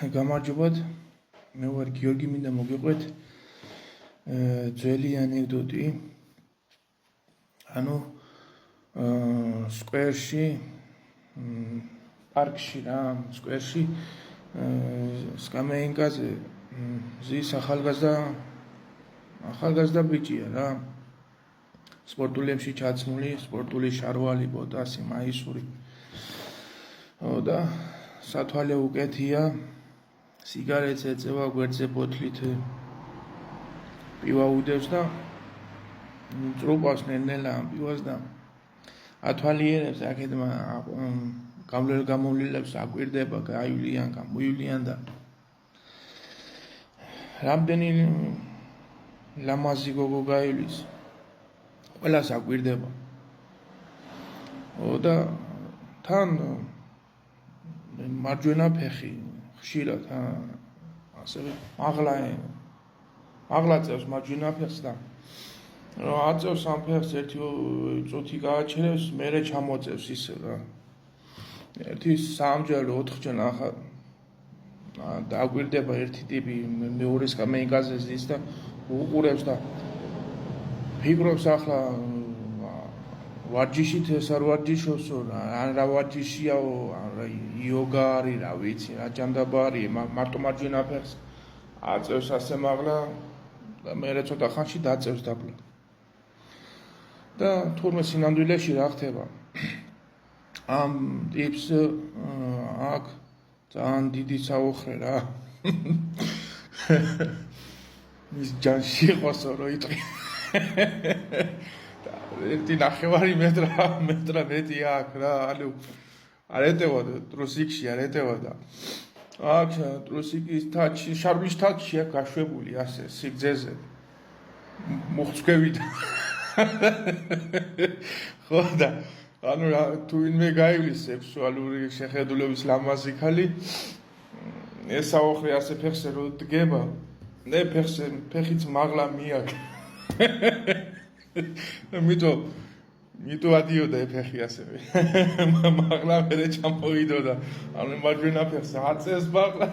გამარჯობათ, მე ვარ გიორგი, მინდა მოგიყვეთ ძველი ანეკდოტი. ანუ სკვერში, პარკში რა, სკვერში სკამეინკაზე ზის ახალგაზრდა ბიჭია რა. სპორტულებში ჩაცმული, სპორტული შარვალი, ბოტასი, მაისური. და სათვალე უკეთია, სიგარეტს ეწევა გვერდზე ბოთლით, პივა უდევს და წრუპავს ნელ-ნელა ამ პივას და ათვალიერებს აქეთ გამოვლილებს აკვირდება, გაივლიან, გამოივლიან და რამდენი ლამაზი გოგო გაივლის, ყველას აკვირდება. და თან მარჯვენა ფეხი ხშირად ასევე მაღლა წევს მარჯვენა ფეხს და რომ აწევს ამ ფეხს ერთი წუთი გააჩერებს, მერე ჩამოწევს ისე რა. ერთი სამჯერ, ოთხჯერ ახლა დააკვირდება ერთი ტიპი მეორე სკამეინკაზე ზის და უყურებს და ფიქრობს ახლა ვარჯიშით ეს არ ვარჯიშობსო რა, რა ვარჯიშიაო, იოგა არის, რა ვიცი, რა ჯანდაბა არის, მარტო მარჯვენა ფეხს აწევს ასე მაღლა და მერე ცოტა ხანში დაწევს დაბლა. და თურმე სინამდვილეში რა ხდება? ამ ტიპს აქ ძალიან დიდი საუხრე რა. მის ჯანში იყოსო რო იტყვი. ერთი ნახევარი მეტრა მეტი აქ რა, ანუ არ ეტევა ტრუსიკში, არ ეტევა და აქ ტრუსიკის თაჩი, შარბის თაჩია გაშვებული ასე სიგძეზე. მოხცქვევით. ხო და ანუ თუ ვინმე გაივლის სექსუალური შეხედულების ლამაზი ხალი, ეს საუხრე ასე ფეხზე რო დგება, ნე ფეხიც მაღლა მიაკ. მიტო ადიოდა ფეხი ასევე. მაღლა მერე ჩამოვიდოდა. ანუ მარჯვენა ფეხს აწევს მაღლა.